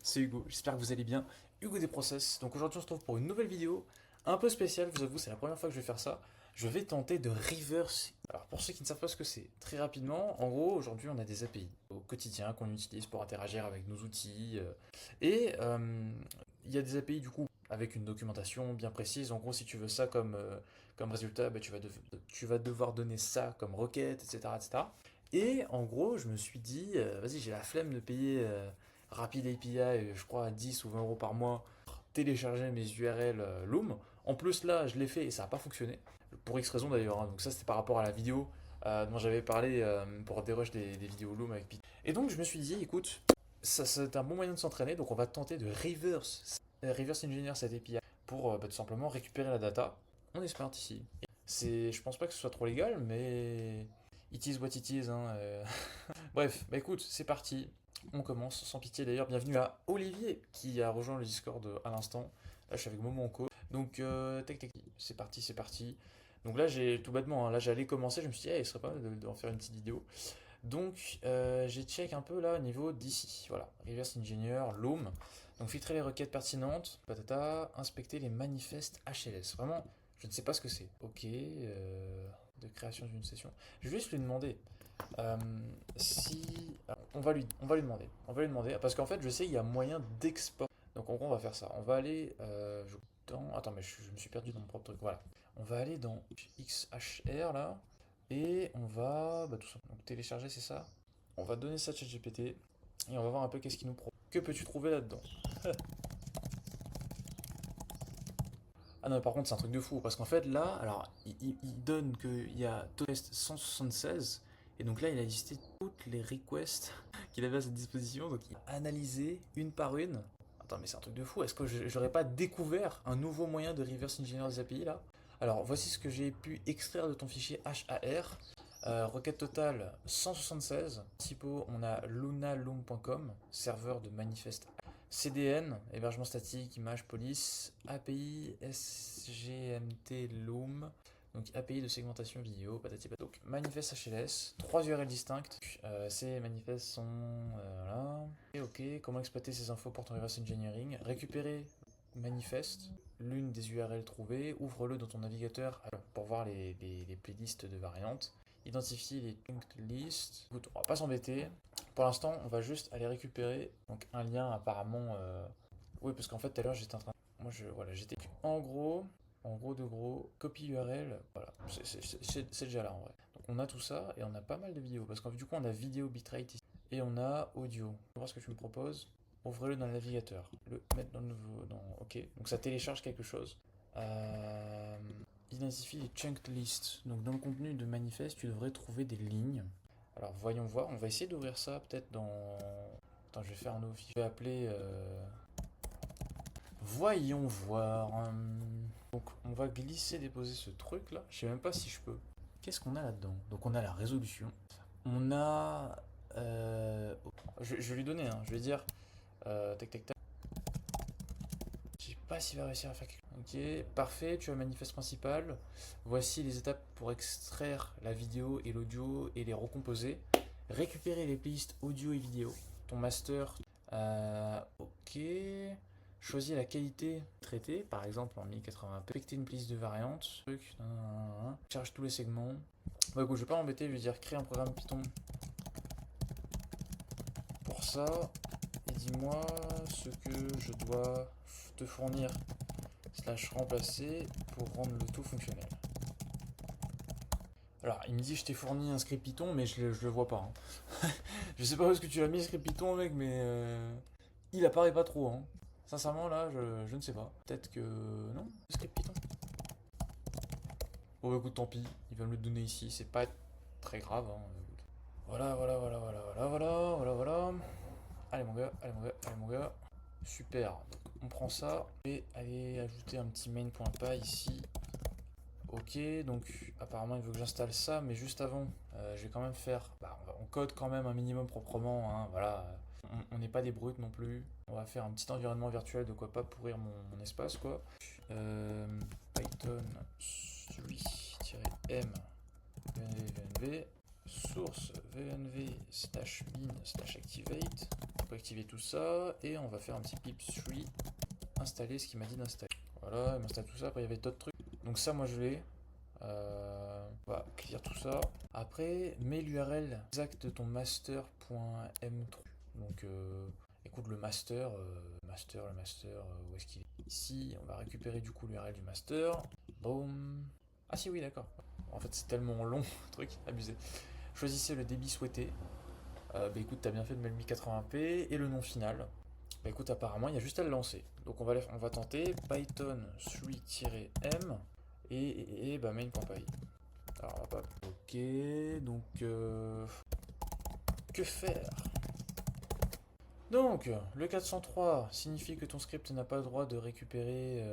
c'est Hugo, j'espère que vous allez bien. Hugo des Process. Donc aujourd'hui on se retrouve pour une nouvelle vidéo un peu spéciale, je vous avoue, c'est la première fois que je vais faire ça. Je vais tenter de reverse. Alors pour ceux qui ne savent pas ce que c'est, très rapidement, en gros aujourd'hui on a des API au quotidien qu'on utilise pour interagir avec nos outils. Et il y a des API du coup avec une documentation bien précise. En gros si tu veux ça comme résultat, bah, tu vas devoir donner ça comme requête, etc. etc. Et en gros, je me suis dit, vas-y, j'ai la flemme de payer Rapid API, je crois à 10 ou 20 euros par mois, pour télécharger mes URL Loom. En plus, là, je l'ai fait et ça n'a pas fonctionné. Pour X raison d'ailleurs, hein. Donc, ça, c'était par rapport à la vidéo dont j'avais parlé pour dérush des vidéos Loom avec Python. Et donc, je me suis dit, écoute, ça, c'est un bon moyen de s'entraîner. Donc, on va tenter de reverse engineer cette API pour bah, tout simplement récupérer la data. On espère ici. Je pense pas que ce soit trop légal, mais it is what it is, hein. Bref, bah écoute, c'est parti. On commence sans pitié d'ailleurs. Bienvenue à Olivier qui a rejoint le Discord à l'instant. Là, je suis avec Momo en co. Donc, tac, tac, c'est parti, c'est parti. Donc là, j'ai tout bêtement, hein, là, j'allais commencer. Je me suis dit, il serait pas mal d'en faire une petite vidéo. Donc, j'ai check un peu là au niveau d'ici. Voilà, Reverse Engineer, Loom. Donc, filtrer les requêtes pertinentes, patata, inspecter les manifestes HLS. Vraiment, je ne sais pas ce que c'est. Ok, de création d'une session. Je vais juste lui demander euh, si. Alors, on va lui demander, parce qu'en fait, je sais qu'il y a moyen d'export. Donc, en gros, on va faire ça. On va aller dans. Attends, mais je me suis perdu dans mon propre truc. Voilà. On va aller dans XHR là. Et on va bah, tout simplement donc, télécharger, c'est ça. On va donner ça à ChatGPT et on va voir un peu qu'est-ce qu'il nous propose. Que peux-tu trouver là-dedans? Ah non, mais par contre, c'est un truc de fou parce qu'en fait, là, alors, il donne qu'il y a test 176 et donc là, il a listé toutes les requests qu'il avait à sa disposition. Donc, il a analysé une par une. Attends, mais c'est un truc de fou. Est-ce que j'aurais pas découvert un nouveau moyen de reverse engineer des API là? Alors, voici ce que j'ai pu extraire de ton fichier HAR. Requête totale 176. Principaux, on a lunaloom.com, serveur de manifeste. CDN, hébergement statique, image, police. API, SGMT, Loom. Donc API de segmentation vidéo, patati patata. Donc manifeste HLS, 3 URL distinctes. Ces manifestes sont là. Et ok, comment exploiter ces infos pour ton reverse engineering? Récupérer manifeste, l'une des URL trouvées, ouvre-le dans ton navigateur pour voir les playlists de variantes. Identifie les linked lists. Écoute, on va pas s'embêter. Pour l'instant, on va juste aller récupérer donc un lien apparemment. Oui, parce qu'en fait, tout à l'heure, j'étais en train. Moi, voilà, j'étais en gros de gros, copie URL. Voilà, c'est déjà là en vrai. Donc, on a tout ça et on a pas mal de vidéos. Parce que du coup, on a vidéo bitrate ici et on a audio. On va voir ce que tu me proposes. Ouvrez-le dans le navigateur. Le mettre dans le nouveau. Ok, donc ça télécharge quelque chose. Euh, Identifie les chunked lists. Donc dans le contenu de manifeste, tu devrais trouver des lignes. Alors voyons voir. On va essayer d'ouvrir ça peut-être dans. Attends, je vais faire un nouveau fichier. Je vais appeler. Voyons voir. Donc on va glisser, déposer ce truc là. Je sais même pas si je peux. Qu'est-ce qu'on a là-dedans? Donc on a la résolution. On a. Je vais lui donner, hein. Je vais dire. Tac tac tac. Je sais pas s'il va réussir à faire quelque chose. Ok, parfait, tu as le manifeste principal. Voici les étapes pour extraire la vidéo et l'audio et les recomposer. Récupérer les playlists audio et vidéo. Ton master. Ok. Choisis la qualité traitée, par exemple en 1080p. Affecter une playlist de variantes. Truc. Charge tous les segments. Bon, écoute, je vais pas m'embêter, je vais dire créer un programme Python pour ça. Et dis-moi ce que je dois te fournir slash remplacer pour rendre le tout fonctionnel. Alors, il me dit je t'ai fourni un script Python, mais je le vois pas, hein. Je sais pas où est-ce que tu l'as mis, le script Python, mec, mais il apparaît pas trop, hein. Sincèrement, là, je ne sais pas. Peut-être que. Non, le script Python. Bon, bah, écoute, tant pis, il va me le donner ici, c'est pas très grave, hein. Voilà, voilà, voilà, voilà, voilà, voilà, voilà, voilà. Allez, mon gars, allez, mon gars, allez, mon gars. Super. Donc, on prend ça et aller ajouter un petit main.py ici. Ok, donc apparemment il veut que j'installe ça, mais juste avant, je vais quand même faire. Bah, on code quand même un minimum proprement, hein, voilà. On n'est pas des brutes non plus. On va faire un petit environnement virtuel, de quoi pas pourrir mon espace, quoi. Python 3-m v. source vnv bin activate. On peut activer tout ça et on va faire un petit pip3 installer ce qu'il m'a dit d'installer. Voilà, il m'installe tout ça. Après, il y avait d'autres trucs. Donc, ça, moi je l'ai. On va clear tout ça. Après, mets l'URL exact de ton master.m3. Donc, écoute, le master, où est-ce qu'il est? Ici, on va récupérer du coup l'URL du master. Boom. Ah si, oui, d'accord. En fait, c'est tellement long, truc, abusé. Choisissez le débit souhaité. Bah écoute, t'as bien fait de mettre le 1080p et le nom final. Bah écoute, apparemment, il y a juste à le lancer. Donc on va tenter Python 3-m et bah main.py. Alors, on va pas. Ok, donc que faire? Donc, le 403 signifie que ton script n'a pas le droit de récupérer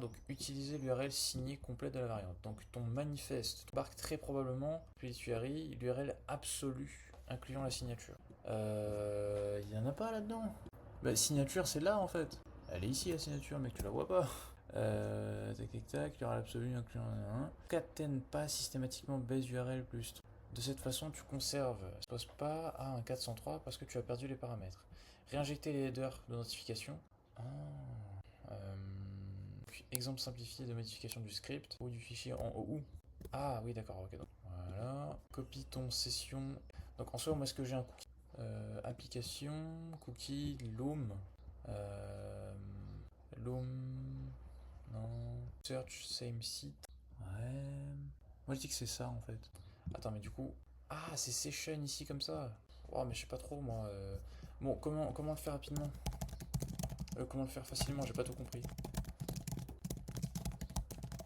donc utiliser l'URL signée complète de la variante. Donc ton manifeste embarque très probablement, puis l'URL absolue, incluant la signature. Il y en a pas là-dedans. Bah, signature, c'est là en fait. Elle est ici la signature, mec, tu la vois pas. Tac tac tac, l'URL absolue, incluant un. Concaténe pas systématiquement base URL plus. De cette façon, tu conserves, ne pose pas à un 403 parce que tu as perdu les paramètres. Réinjecter les headers de notification. Ah, exemple simplifié de modification du script ou du fichier en OU. Ah oui, d'accord, ok. Donc, voilà. Copie ton session. Donc en soi, moi, est-ce que j'ai un cookie application, cookie, loom. Loom. Non. Search, same site. Ouais. Moi, je dis que c'est ça en fait. Attends, mais du coup. Ah, c'est session ici comme ça. Oh, mais je sais pas trop moi. Bon, comment le faire rapidement? Comment le faire facilement? J'ai pas tout compris.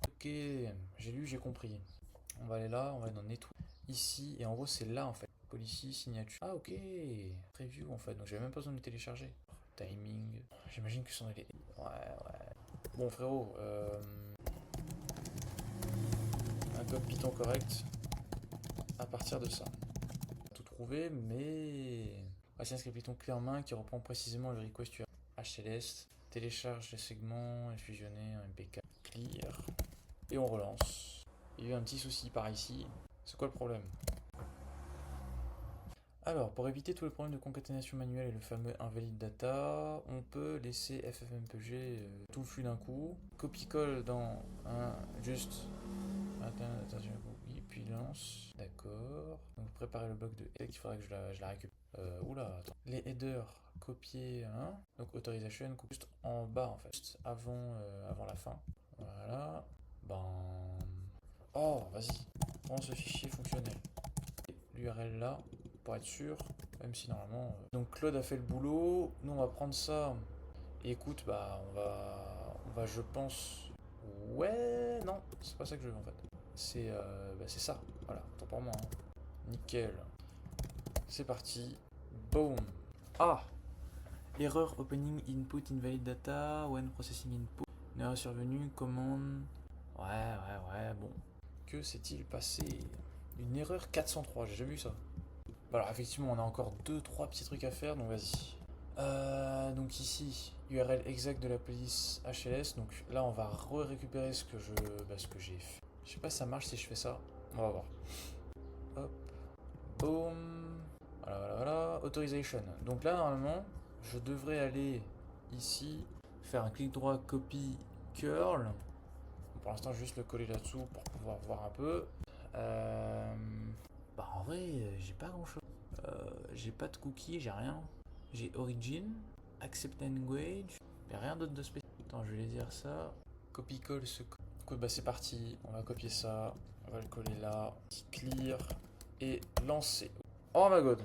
Ok, j'ai lu, j'ai compris. On va aller là, on va aller dans network. Ici, et en gros, c'est là en fait. Policy, signature. Ah, ok. Preview en fait. Donc, j'avais même pas besoin de le télécharger. Timing. J'imagine que ce sont les. Ouais, ouais. Bon, frérot. Un code Python correct. À partir de ça. Tout trouvé, mais. Voici un script Python clé en main qui reprend précisément le request HLS. Télécharge les segments et fusionner en MPK. Clear. Et on relance. Il y a eu un petit souci par ici. C'est quoi le problème? Alors, pour éviter tous les problèmes de concaténation manuelle et le fameux invalid data, on peut laisser FFmpg tout le flux d'un coup. Copie-colle dans un juste. Oui, puis lance. D'accord. Donc préparer le bloc de head, il faudrait que je la récupère. Oula, attends. Les headers, copier. Hein. Donc authorization, juste en bas en fait. Juste avant la fin. Voilà. Ben. Oh, vas-y. Prends ce fichier fonctionnel. L'URL là, pour être sûr, même si normalement. Donc Claude a fait le boulot. Nous, on va prendre ça. Et écoute, bah, on va, je pense. Ouais, non, c'est pas ça que je veux en fait. C'est ça. Voilà, tant pour moi. Hein. Nickel. C'est parti. Boom. Ah! Erreur opening input invalid data when processing input. Une erreur survenue, commande. Ouais, bon. Que s'est-il passé? Une erreur 403, j'ai jamais vu ça. Alors effectivement, on a encore 2-3 petits trucs à faire, donc vas-y. Donc ici, URL exact de la police HLS. Donc là, on va récupérer ce que j'ai fait. Je sais pas si ça marche si je fais ça. On va voir. Hop. Boom. Voilà. Authorization. Donc là, normalement, je devrais aller ici, faire un clic droit, copy, curl. Pour l'instant, juste le coller là-dessous pour pouvoir voir un peu. Bah en vrai, j'ai pas grand-chose. J'ai pas de cookies, j'ai rien. J'ai origin, accept language, mais rien d'autre de spécial. Attends, je vais dire ça. Copy-colle ce code. Écoute, bah c'est parti. On va copier ça. On va le coller là. Petit clear. Et lancer. Oh my god.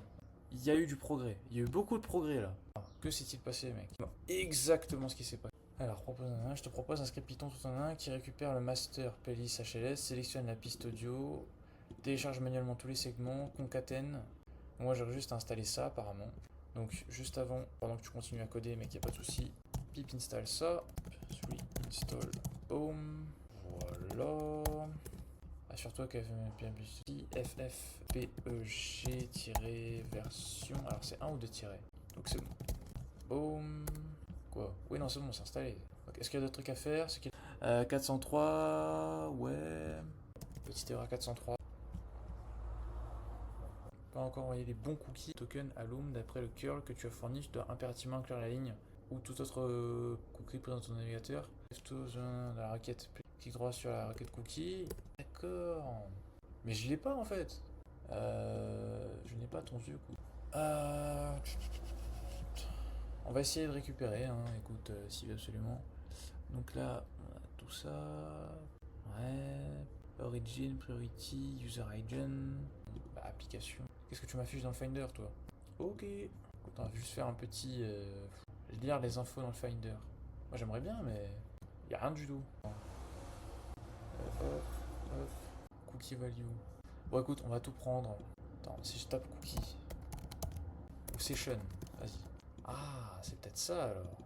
Il y a eu du progrès. Il y a eu beaucoup de progrès là. Que s'est-il passé, mec? Exactement ce qui s'est passé. Alors, je te propose un script Python tout en un qui récupère le master playlist HLS, sélectionne la piste audio, télécharge manuellement tous les segments, concatène. Moi, j'aurais juste installé ça apparemment. Donc, juste avant, pendant que tu continues à coder, mec, il n'y a pas de souci. Pip installe ça. Install. Boom. Voilà. Assure-toi que ffpeg-version. Alors, c'est un ou deux tirets. Donc, c'est bon. Boom. Quoi? Oui, non, c'est bon, c'est installé. Est-ce qu'il y a d'autres trucs à faire? 403. Ouais. Petite erreur 403. encore envoyer les bons cookies token à Loom d'après le curl que tu as fourni. Tu dois impérativement inclure la ligne ou tout autre cookie présent dans ton navigateur. Dans la requête, clique droit sur la requête cookie. D'accord. Mais je l'ai pas en fait. Je n'ai pas ton vieux coup. On va essayer de récupérer, hein. Écoute, si absolument. Donc là, on a tout ça. Ouais. Origin, priority, user agent. Bah, application. Qu'est-ce que tu m'affiches dans le Finder, toi? Ok. Écoute, on va juste faire un petit. Lire les infos dans le Finder. Moi j'aimerais bien, mais. Y a rien du tout. Hop. Cookie value. Bon, écoute, on va tout prendre. Attends, si je tape cookie. Ou session. Vas-y. Ah, c'est peut-être ça alors.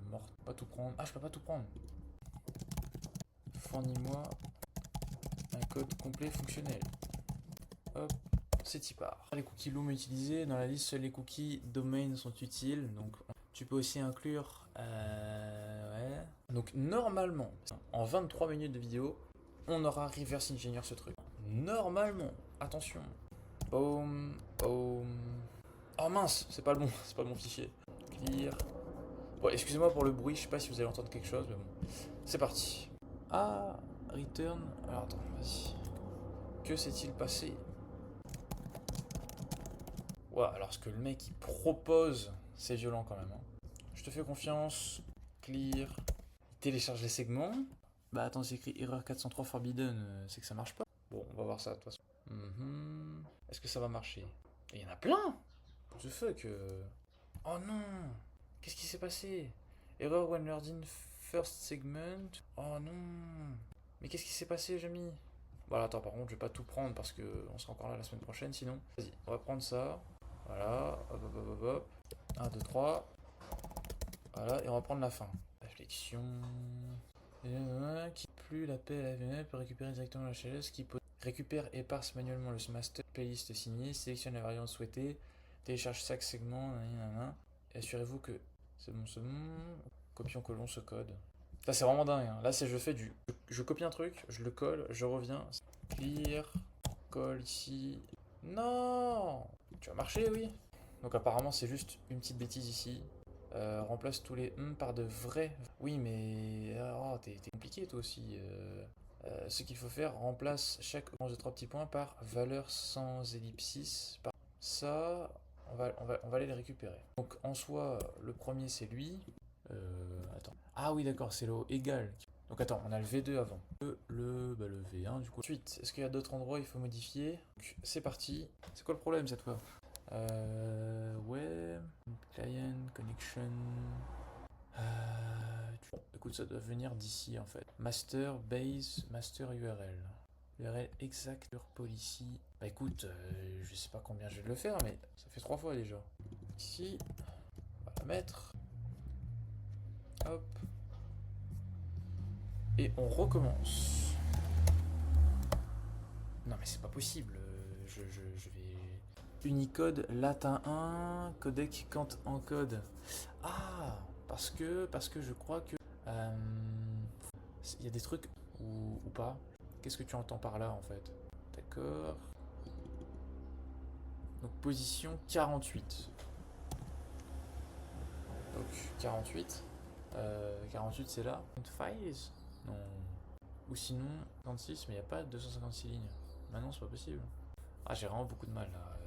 Mort. Pas tout prendre. Ah, je peux pas tout prendre. Fournis-moi un code complet fonctionnel. Hop, c'est y part. Les cookies Loom utilisés. Dans la liste, seuls les cookies domain sont utiles. Donc, tu peux aussi inclure. Ouais. Donc, normalement, en 23 minutes de vidéo, on aura reverse engineer ce truc. Normalement, attention. Boom, boom. Oh mince, c'est pas le bon fichier. Clear. Bon, excusez-moi pour le bruit, je sais pas si vous allez entendre quelque chose, mais bon. C'est parti. Ah, return. Alors attends, vas-y. Que s'est-il passé? Ouais, alors ce que le mec il propose, c'est violent quand même. Hein. Je te fais confiance. Clear. Il télécharge les segments. Bah attends, c'est écrit erreur 403 forbidden, c'est que ça marche pas. Bon, on va voir ça de toute façon. Est-ce que ça va marcher? Il y en a plein. The fuck. Oh non. Qu'est-ce qui s'est passé? Error when loading first segment. Oh non. Mais qu'est-ce qui s'est passé, Jamy? Voilà, attends, par contre, je vais pas tout prendre parce que on sera encore là la semaine prochaine sinon. Vas-y, on va prendre ça. Voilà. Hop. 1, 2, 3. Voilà, et on va prendre la fin. Réflexion. Qui plus l'appel AVML peut récupérer directement la HLS qui peut récupère et parse manuellement le master playlist signé, sélectionne la variante souhaitée, télécharge chaque segment, et assurez-vous que c'est bon. Copions-collons ce code. Là c'est vraiment dingue. Hein. Là c'est je copie un truc, je le colle, je reviens, clear, colle ici. Non, tu vas marcher, oui. Donc apparemment c'est juste une petite bêtise ici. Remplace tous les par de vrais. Oui, mais t'es compliqué toi aussi. Ce qu'il faut faire, remplace chaque orange de 3 petits points par valeur sans ellipsis. Ça, on va aller les récupérer. Donc en soi, le premier c'est lui. Attends. Ah oui, d'accord, c'est le égal. Donc attends, on a le V2 avant. Le V1 du coup. Ensuite, est-ce qu'il y a d'autres endroits où il faut modifier? C'est parti. C'est quoi le problème cette fois? Ouais. Client, connection. Bon, écoute, ça doit venir d'ici en fait. Master, base, master URL. URL exact sur policy. Bah écoute, je sais pas combien je vais le faire, mais ça fait 3 fois déjà. Ici, on va la mettre. Hop. Et on recommence. Non mais c'est pas possible. Je vais... Unicode latin 1, codec cant encode. Ah, parce que je crois que il y a des trucs ou pas. Qu'est-ce que tu entends par là en fait? D'accord. Donc position 48. Donc 48. 48 c'est là. Files? Non. Ou sinon 56 mais il n'y a pas 256 lignes. Maintenant c'est pas possible. Ah j'ai vraiment beaucoup de mal là.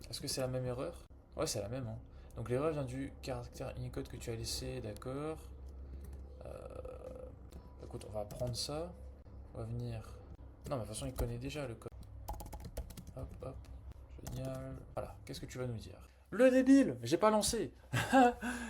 Est-ce que c'est la même erreur? Ouais c'est la même hein. Donc l'erreur vient du caractère Unicode que tu as laissé, d'accord. Écoute, on va prendre ça. On va venir... Non mais de toute façon il connaît déjà le code. Hop. Génial. Voilà, qu'est-ce que tu vas nous dire? Le débile, j'ai pas lancé.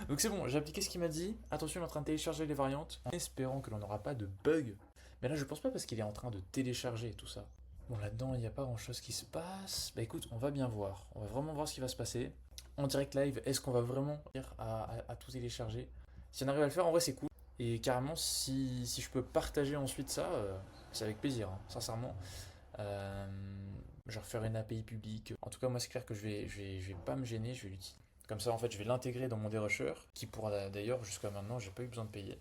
Donc c'est bon, j'ai appliqué ce qu'il m'a dit. Attention, il est en train de télécharger les variantes. En espérant que l'on n'aura pas de bug. Mais là je pense pas parce qu'il est en train de télécharger tout ça. Bon là-dedans il n'y a pas grand chose qui se passe. Bah écoute, on va bien voir. On va vraiment voir ce qui va se passer. En direct live, est-ce qu'on va vraiment à tout télécharger? Si on arrive à le faire, en vrai c'est cool. Et carrément, si je peux partager ensuite ça, c'est avec plaisir, hein, sincèrement. Je referai une API publique. En tout cas, moi c'est clair que je vais pas me gêner, je vais l'utiliser. Comme ça, en fait, je vais l'intégrer dans mon dérusher, qui pourra d'ailleurs, jusqu'à maintenant, j'ai pas eu besoin de payer.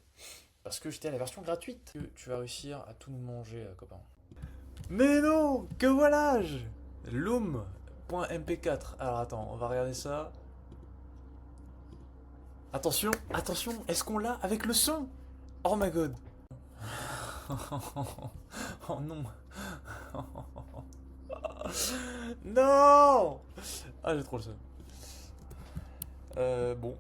Parce que j'étais à la version gratuite. Tu vas réussir à tout manger, copain. Mais non, que voilà-je! Loom.mp4. Alors attends, on va regarder ça. Attention, attention, est-ce qu'on l'a avec le son? Oh my god. Oh non. Non. Ah, j'ai trop le seum. Bon.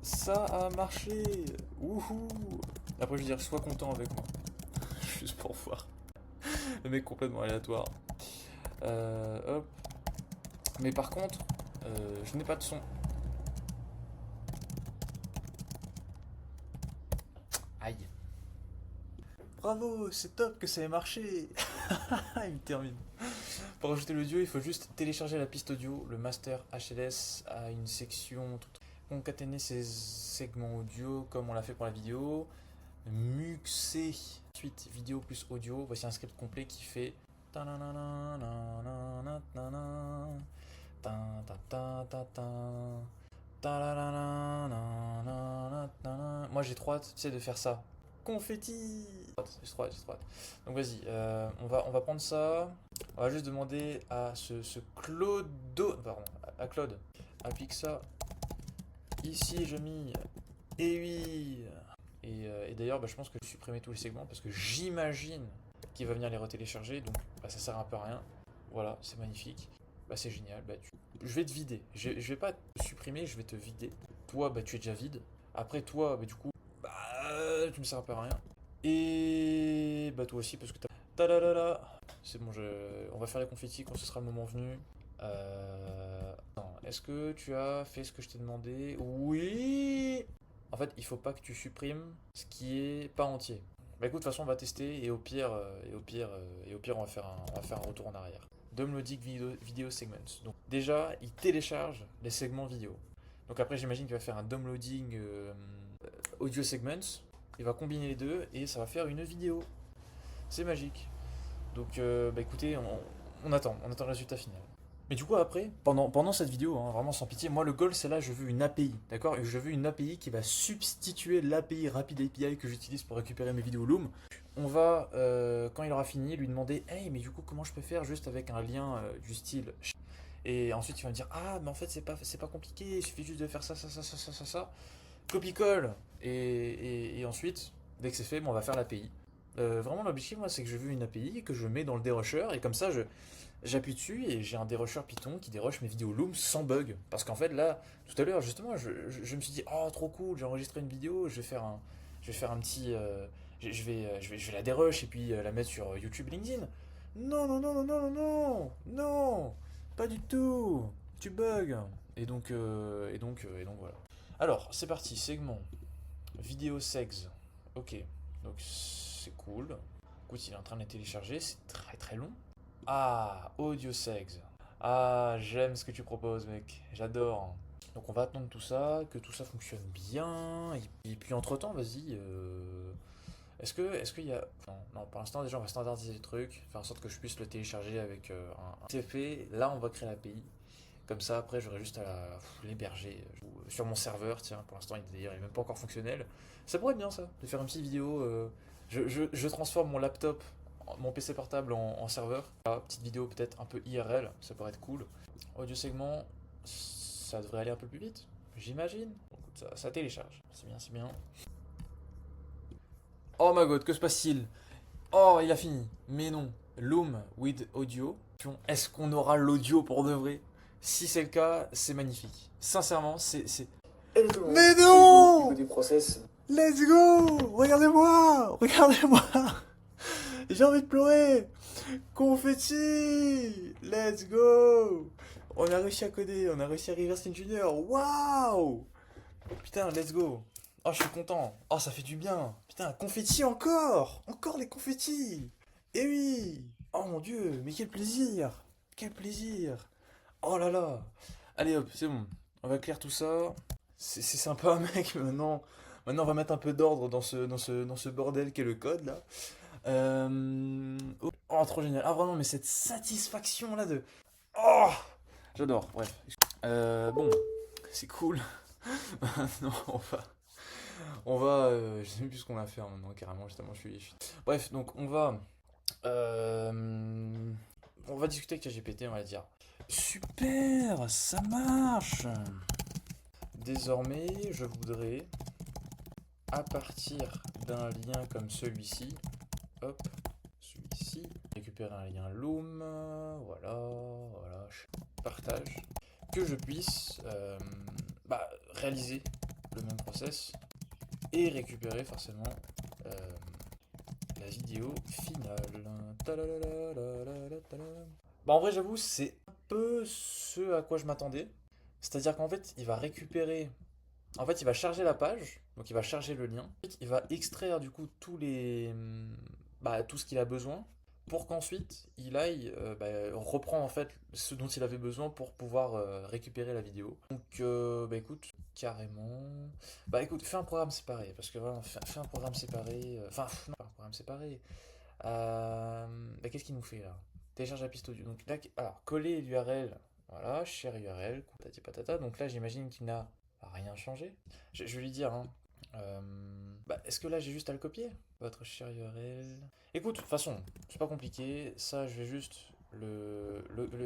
Ça a marché. Wouhou. Après je veux dire, sois content avec moi. Juste pour voir. Le mec complètement aléatoire. Hop. Mais par contre, je n'ai pas de son. Aïe. Bravo, c'est top que ça ait marché. Il me termine. Pour rajouter l'audio, il faut juste télécharger la piste audio. Le master HLS a une section concaténer ces segments audio comme on l'a fait pour la vidéo. Muxer. Ensuite, vidéo plus audio. Voici un script complet qui fait. Moi j'ai trop hâte, tu sais, de faire ça. Confetti. J'ai trop hâte, j'ai trop hâte. Donc vas-y, on va prendre ça. On va juste demander à ce Clodo, pardon, à Claude, applique ça ici, je mis. Et oui. Et d'ailleurs, bah, je pense que je vais supprimer tous les segments parce que j'imagine qu'il va venir les retélécharger, donc bah, ça sert un peu à rien. Voilà, c'est magnifique. Bah, c'est génial. Bah, je vais te vider. Je vais pas te supprimer, je vais te vider. Toi, bah, tu es déjà vide. Après, toi, bah, du coup, bah, tu me sers un peu à rien. Et bah, toi aussi, parce que t'as. Tadadada. C'est bon, on va faire les confettis quand ce sera le moment venu. Est-ce que tu as fait ce que je t'ai demandé? Oui. En fait, il faut pas que tu supprimes ce qui est pas entier. Bah écoute, de toute façon, on va tester et au pire, on va faire un retour en arrière. Downloading video segments. Donc déjà, il télécharge les segments vidéo. Donc après, j'imagine qu'il va faire un downloading audio segments. Il va combiner les deux et ça va faire une vidéo. C'est magique. Donc bah écoutez, on attend le résultat final. Mais du coup après, pendant cette vidéo, hein, vraiment sans pitié, moi le goal c'est là, je veux une API, d'accord? Je veux une API qui va substituer l'API Rapid API que j'utilise pour récupérer mes vidéos Loom. On va, quand il aura fini, lui demander, hey mais du coup comment je peux faire juste avec un lien du style. Et ensuite il va me dire, ah mais en fait c'est pas compliqué, il suffit juste de faire ça. Copie-colle. Et ensuite, dès que c'est fait, bon, on va faire l'API. Vraiment l'objectif moi c'est que je veux une API que je mets dans le dérusher et comme ça j'appuie dessus et j'ai un dérusher Python qui déroche mes vidéos Loom sans bug. Parce qu'en fait là, tout à l'heure justement, je me suis dit, oh trop cool, j'ai enregistré une vidéo, je vais faire un petit... je vais la dérush et puis la mettre sur YouTube, LinkedIn. Non, non, non, non, non, non, non, non, pas du tout, tu bugs. Et donc voilà. Alors, c'est parti, segment, vidéo segs. Ok, donc c'est cool. Écoute, il est en train de les télécharger, c'est très très long. Ah, audio segs. Ah, j'aime ce que tu proposes, mec. J'adore. Donc on va attendre tout ça, que tout ça fonctionne bien. Et puis entre-temps, vas-y. Est-ce qu'il y a... Non, non, pour l'instant, déjà, on va standardiser le truc, faire en sorte que je puisse le télécharger avec un CP. Là, on va créer l'API. Comme ça, après, j'aurai juste à l'héberger sur mon serveur. Tiens, pour l'instant, il est même pas encore fonctionnel. Ça pourrait être bien, ça, de faire une petite vidéo. Je transforme mon laptop, mon PC portable en serveur. Ah, petite vidéo peut-être un peu IRL, ça pourrait être cool. Audio segment, ça devrait aller un peu plus vite, j'imagine. Bon, écoute, ça télécharge, c'est bien, c'est bien. Oh my god, que se passe-t-il? Oh, il a fini. Mais non. Loom with audio. Est-ce qu'on aura l'audio pour de vrai? Si c'est le cas, c'est magnifique. Sincèrement, c'est... Mais non! Let's go! Regardez-moi! Regardez-moi! J'ai envie de pleurer! Confetti! Let's go! On a réussi à coder, on a réussi à reverse engineer. Waouh! Putain, let's go! Oh, je suis content. Oh, ça fait du bien. Putain, confetti encore! Encore les confettis! Eh oui! Oh mon dieu, mais quel plaisir! Quel plaisir! Oh là là! Allez hop, c'est bon. On va clair tout ça. C'est sympa, mec. Maintenant, on va mettre un peu d'ordre dans ce bordel qu'est le code là. Oh, trop génial. Ah, vraiment, mais cette satisfaction là de. Oh! J'adore, bref. Bon, c'est cool. Non, je sais même plus ce qu'on va faire maintenant, carrément, justement, Bref, donc on va On va discuter avec ChatGPT, on va dire. Super, ça marche. Désormais, je voudrais, à partir d'un lien comme celui-ci, hop, celui-ci, récupérer un lien Loom, voilà, je partage, que je puisse réaliser le même process et récupérer forcément la vidéo finale. Bah en vrai j'avoue c'est un peu ce à quoi je m'attendais. C'est-à-dire qu'en fait il va récupérer. En fait il va charger la page, donc il va charger le lien. Ensuite, il va extraire du coup tout ce qu'il a besoin pour qu'ensuite il aille reprendre en fait ce dont il avait besoin pour pouvoir récupérer la vidéo. Donc écoute, carrément. Bah écoute, fais un programme séparé, parce que voilà, fais un programme séparé. Non, pas un programme séparé. Qu'est-ce qu'il nous fait là? Télécharge la piste audio. Donc là, alors, coller l'URL. Voilà, share URL, patati patata. Donc là, j'imagine qu'il n'a rien changé. Je vais lui dire, hein. Est-ce que là, j'ai juste à le copier? Votre share URL. Écoute, de toute façon, c'est pas compliqué. Ça, je vais juste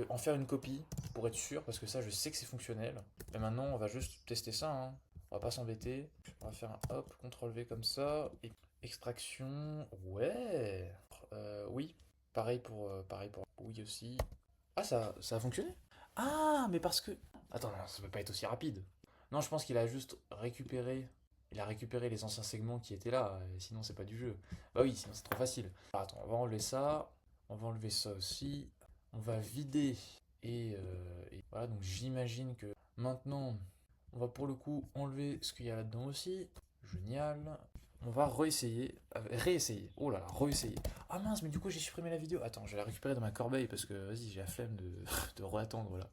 en faire une copie pour être sûr, parce que ça, je sais que c'est fonctionnel. Mais maintenant, on va juste tester ça, hein. On va pas s'embêter. On va faire un hop, CTRL V comme ça. Et extraction. Ouais. Oui. Pareil pour. Oui aussi. Ah, ça a fonctionné? Ah, mais parce que. Attends, non, ça peut pas être aussi rapide. Non, je pense qu'il a juste récupéré. Il a récupéré les anciens segments qui étaient là, sinon c'est pas du jeu. Bah oui, sinon c'est trop facile. Alors, attends, on va enlever ça. On va enlever ça aussi. On va vider. Et voilà, donc j'imagine que maintenant, on va pour le coup enlever ce qu'il y a là-dedans aussi. Génial. On va réessayer. Oh là là, réessayer. Ah mince, mais du coup j'ai supprimé la vidéo. Attends, je vais la récupérer dans ma corbeille parce que vas-y, j'ai la flemme de reattendre là.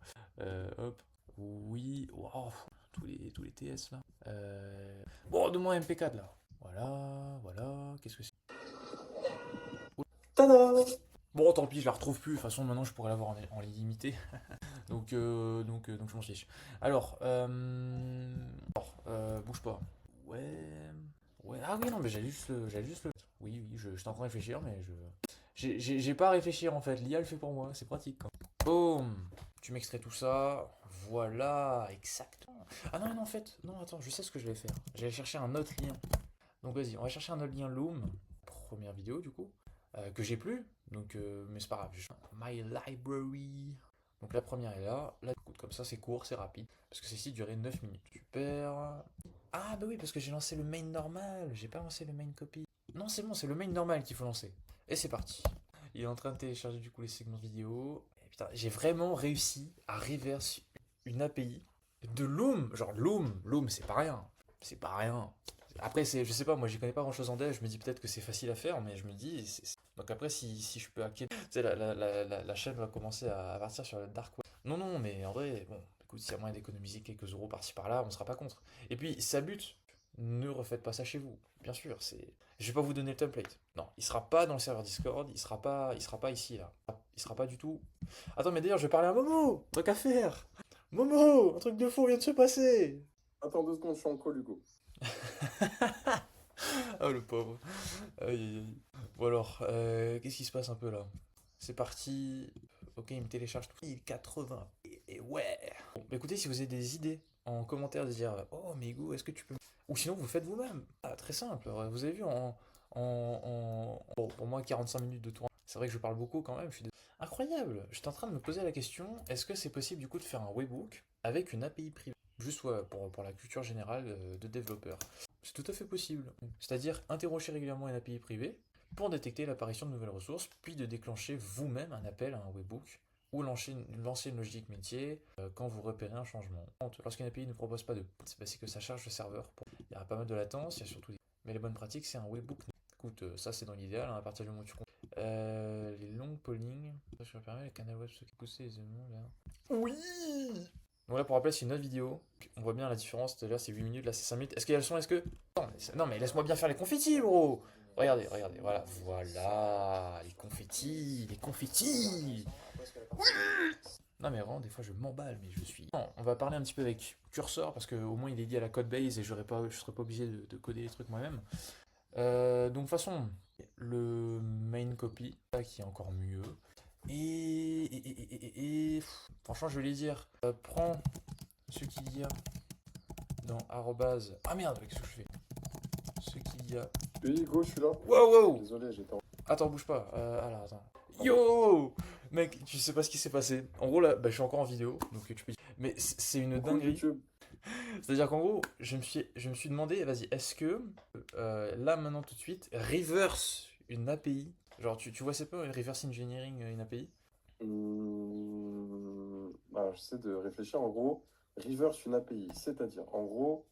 Hop. Oui. Wow. Tous les TS là. Bon, donne-moi un MP4 là. Voilà. Qu'est-ce que c'est? Tada! Bon, tant pis, je la retrouve plus. De toute façon, maintenant je pourrais l'avoir en illimité. Donc je m'en fiche. Bouge pas. Ouais. Ouais. Ah oui, non, mais j'allais juste le. Oui, j'étais en train de réfléchir, mais j'ai pas à réfléchir en fait. L'IA le fait pour moi, c'est pratique quoi. Boum. Tu m'extrais tout ça. Voilà, exactement. Ah non, non, en fait, non, attends, je sais ce que je vais faire. J'allais chercher un autre lien. Donc vas-y, on va chercher un autre lien Loom. Première vidéo du coup. Que j'ai plus. Mais c'est pas grave. My library. Donc la première est là. Là, écoute, comme ça, c'est court, c'est rapide. Parce que celle-ci durait 9 minutes. Super. Ah bah oui, parce que j'ai lancé le main normal. J'ai pas lancé le main copy. Non, c'est bon, c'est le main normal qu'il faut lancer. Et c'est parti. Il est en train de télécharger du coup les segments vidéo. Et putain, j'ai vraiment réussi à reverse une API de Loom. Genre Loom, c'est pas rien. C'est pas rien. Après, je sais pas, moi j'y connais pas grand chose en dev, je me dis peut-être que c'est facile à faire, mais je me dis. Donc après, si je peux hacker, tu sais, la chaîne va commencer à partir sur le dark web. Non, non, mais en vrai, bon, écoute, s'il y a moyen d'économiser quelques euros par-ci par-là, on sera pas contre. Et puis, ça but, ne refaites pas ça chez vous. Bien sûr, c'est. Je vais pas vous donner le template. Non, il sera pas dans le serveur Discord, il sera pas ici, là. Il sera pas du tout. Attends, mais d'ailleurs, je vais parler à Momo, truc à faire. Momo, un truc de fou vient de se passer. Attends 2 secondes, je suis en call, Hugo. Ah, le pauvre. Aïe, aïe, aïe. Bon alors, qu'est-ce qui se passe un peu là? C'est parti. Ok, il me télécharge tout. 1080. Et ouais. Bon, bah écoutez, si vous avez des idées en commentaire de dire oh, mais Hugo, est-ce que tu peux. Ou sinon, vous le faites vous-même. Ah, très simple. Vous avez vu bon, pour moi, 45 minutes de tour. C'est vrai que je parle beaucoup quand même. Incroyable. J'étais en train de me poser la question est-ce que c'est possible du coup de faire un webhook avec une API privée? Juste ouais, pour la culture générale de développeurs. C'est tout à fait possible. C'est-à-dire interroger régulièrement une API privée pour détecter l'apparition de nouvelles ressources, puis de déclencher vous-même un appel à un webhook ou lancer une logique métier quand vous repérez un changement. Lorsqu'une API ne propose pas c'est que ça charge le serveur. Il y a pas mal de latence, il y a surtout des. Mais les bonnes pratiques, c'est un webhook. Écoute, ça c'est dans l'idéal, hein, à partir du moment où tu comptes. Les longues polling, ça permet le canal web se pousser aisément là. Oui. Donc là, pour rappeler, c'est une autre vidéo. On voit bien la différence. Là, c'est 8 minutes, là, c'est 5 minutes. Est-ce qu'il y a le son? Est-ce que. Non, mais laisse-moi bien faire les confettis, bro! Regardez, voilà. Voilà, les confettis! Non, mais vraiment, des fois, je m'emballe, mais je suis. Non, on va parler un petit peu avec Cursor, parce qu'au moins, il est lié à la code base et je serais pas obligé de coder les trucs moi-même. Donc, de toute façon, le main copy, là, qui est encore mieux. Franchement, je vais lui dire, prends ce qu'il y a dans arrobase. Ah merde, qu'est-ce que je fais? Ce qu'il y a. Oui, Hugo, je suis là. Wow, wow! Désolé, j'étais en... Attends, bouge pas. Alors, attends. Yo! Mec, tu sais pas ce qui s'est passé. En gros, là, bah, je suis encore en vidéo, donc tu peux. Mais c'est une Coucou dinguerie. YouTube. C'est-à-dire qu'en gros, je me suis demandé, vas-y, est-ce que là, maintenant, tout de suite, reverse une API? Genre, tu vois, c'est pas reverse engineering une API? J'essaie de réfléchir. En gros, reverse une API, c'est-à-dire, en gros,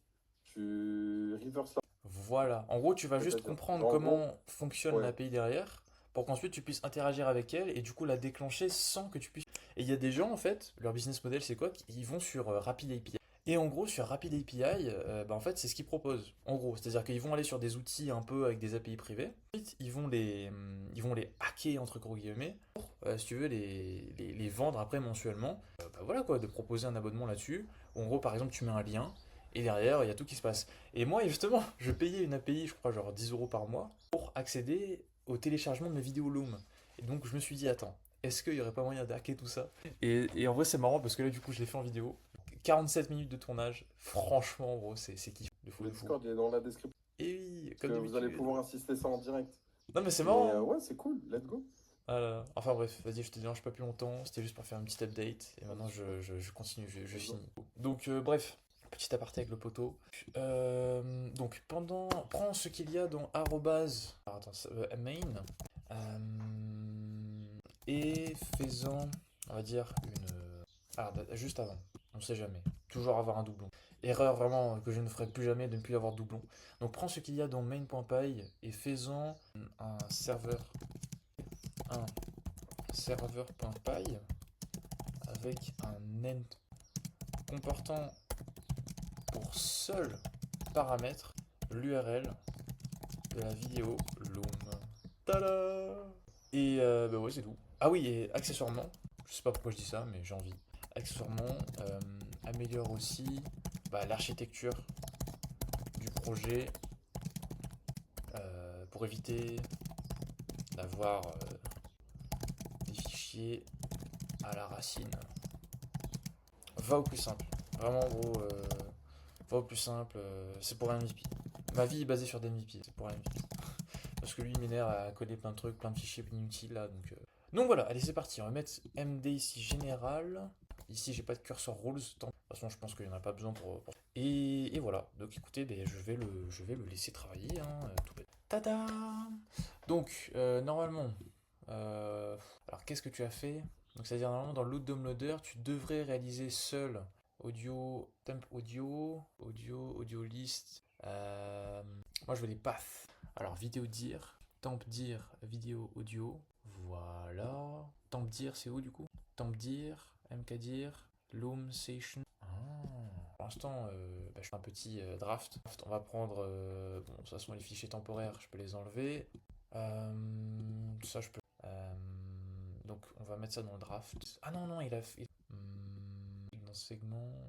tu reverse la... Voilà. En gros, tu vas juste C'est-à-dire, comprendre genre, en gros, comment fonctionne ouais. l'API derrière pour qu'ensuite tu puisses interagir avec elle et du coup la déclencher sans que tu puisses. Et il y a des gens, en fait, leur business model, c'est quoi? Ils vont sur Rapid API. Et en gros, sur Rapid API, bah, en fait, c'est ce qu'ils proposent. En gros, c'est-à-dire qu'ils vont aller sur des outils un peu avec des API privés. Ensuite, ils vont les hacker, entre gros guillemets, pour, si tu veux, les vendre après mensuellement. Bah, voilà quoi, de proposer un abonnement là-dessus. En gros, par exemple, tu mets un lien. Et derrière, il y a tout qui se passe. Et moi, justement, je payais une API, je crois, genre 10 euros par mois, pour accéder au téléchargement de mes vidéos Loom. Et donc, je me suis dit, attends, est-ce qu'il n'y aurait pas moyen d'hacker tout ça? Et en vrai, c'est marrant parce que là, du coup, je l'ai fait en vidéo. 47 minutes de tournage. Franchement, gros, c'est kiff. De fou, Le de fou. Discord, il est dans la description. Et oui, Que comme vous allez d'habitude. pouvoir assister ça en direct. Non, mais c'est Mais marrant, hein. ouais, c'est cool, let's go. Ah là là. Enfin bref, vas-y, je te dérange pas plus longtemps. C'était juste pour faire une petite update. Et maintenant, je continue, je Let's go. finis. Donc, bref, petit aparté avec le poteau. Donc, prends ce qu'il y a dans arrobase. Alors, attends, main. Euh, et faisant, on va dire, une. Ah, juste avant. On sait jamais. Toujours avoir un doublon. Erreur vraiment que je ne ferai plus jamais de ne plus avoir de doublon. Donc, prends ce qu'il y a dans main.py et faisant un serveur.py avec un end comportant pour seul paramètre l'URL de la vidéo Loom. Tada! Et bah ouais, c'est tout. Ah oui, et accessoirement, je sais pas pourquoi je dis ça, mais j'ai envie. Accessoirement, améliore aussi bah, l'architecture du projet pour éviter d'avoir des fichiers à la racine. Va au plus simple. Vraiment, gros, va au plus simple. C'est pour un MVP. Ma vie est basée sur des MVP. C'est pour un MVP. Parce que lui, il m'énerve à coder plein de trucs, plein de fichiers inutiles là. Donc voilà, allez, c'est parti. On va mettre MD ici général. Ici, j'ai pas de cursor rules. De toute façon, je pense qu'il n'y en a pas besoin pour... Et voilà. Donc écoutez, ben, je vais le laisser travailler. Hein, tout bête. Tada! Donc, normalement, alors qu'est-ce que tu as fait? Donc, c'est-à-dire, normalement, dans l'audio downloader, tu devrais réaliser seul audio, temp audio list. Moi, je veux les paths. Alors, vidéo dir, temp dir, vidéo audio. Voilà. Temp dir, c'est où du coup? Temp dir, mkdir, loom session. Ah. Pour l'instant, bah, je fais un petit draft. On va prendre. Bon, de toute façon, les fichiers temporaires, je peux les enlever. Ça, je peux. Donc, on va mettre ça dans le draft. Ah non, non, il a fait. Dans segment,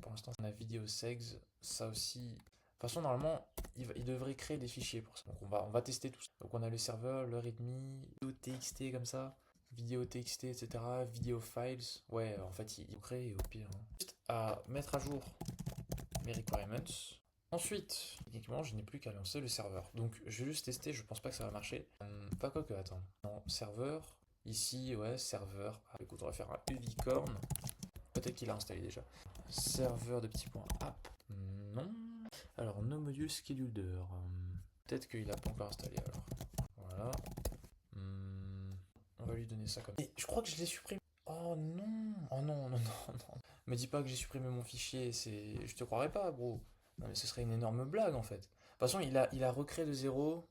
pour l'instant, on a vidéo segs. Ça aussi. De toute façon, normalement, il devrait créer des fichiers pour ça. Donc, on va tester tout ça. Donc, on a le serveur, le readme, vidéo txt comme ça, vidéo txt, etc. Vidéo files. Ouais, en fait, il crée au pire. Hein. Juste à mettre à jour mes requirements. Ensuite, techniquement, je n'ai plus qu'à lancer le serveur. Donc, je vais juste tester, je pense pas que ça va marcher. Pas quoi que, attends. Non, serveur. Ici, ouais, serveur. Ah, écoute, on va faire un uvicorn. Peut-être qu'il a installé déjà. Serveur de petits points app. Non. Alors, no module scheduler. Peut-être qu'il n'a pas encore installé alors. Voilà. On va lui donner ça comme ça. Et je crois que je l'ai supprimé. Oh non. Oh non, non, non, non. Me dis pas que j'ai supprimé mon fichier. Je te croirais pas, bro. Non, mais ce serait une énorme blague en fait. De toute façon, il a recréé de zéro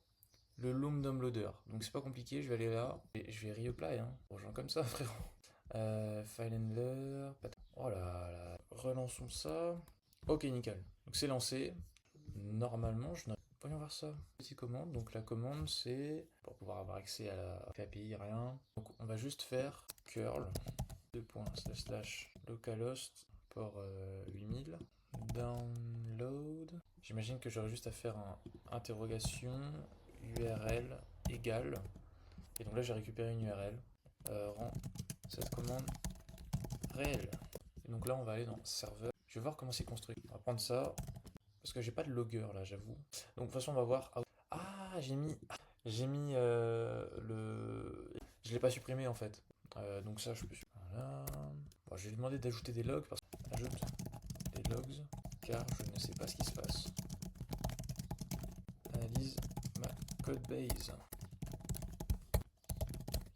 le Loom Downloader. Donc c'est pas compliqué, je vais aller là. Et je vais reapply, hein. Pour gens comme ça, frérot. Filehandler. Oh là là. Relançons ça. Ok, nickel. Donc c'est lancé. Normalement, je n'ai. Voyons voir ça. Petite commande. Donc la commande, c'est pour pouvoir avoir accès à la API, rien. Donc on va juste faire curl localhost port 8000 download. J'imagine que j'aurais juste à faire un interrogation URL égale. Et donc là, j'ai récupéré une URL. Rend cette commande réelle. Et donc là, on va aller dans serveur. Je vais voir comment c'est construit. On va prendre ça. Parce que j'ai pas de logger là, j'avoue. Donc de toute façon, on va voir. Ah, j'ai mis le. Je l'ai pas supprimé en fait. Donc ça, je peux. Voilà. Bon, je vais lui demander d'ajouter des logs. Ajoute des logs. Car je ne sais pas ce qui se passe. Analyse ma codebase.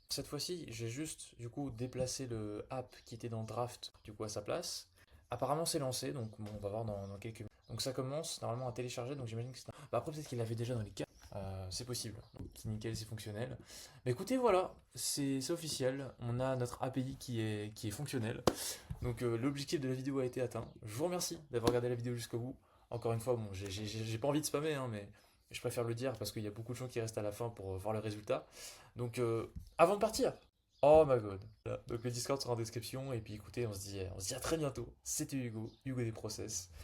Cette fois-ci, j'ai juste du coup déplacé le app qui était dans draft du coup à sa place. Apparemment c'est lancé, donc bon, on va voir dans quelques minutes. Donc ça commence normalement à télécharger, donc j'imagine que c'est... Bah après peut-être qu'il l'avait déjà dans les cas. C'est possible. Donc nickel, c'est fonctionnel. Mais écoutez, voilà, c'est officiel. On a notre API qui est fonctionnel. Donc l'objectif de la vidéo a été atteint. Je vous remercie d'avoir regardé la vidéo jusqu'au bout. Encore une fois, bon, j'ai pas envie de spammer, hein, mais je préfère le dire parce qu'il y a beaucoup de gens qui restent à la fin pour voir le résultat. Donc avant de partir, oh my god. Voilà. Donc le Discord sera en description et puis écoutez, on se dit à très bientôt. C'était Hugo, Hugo des Process.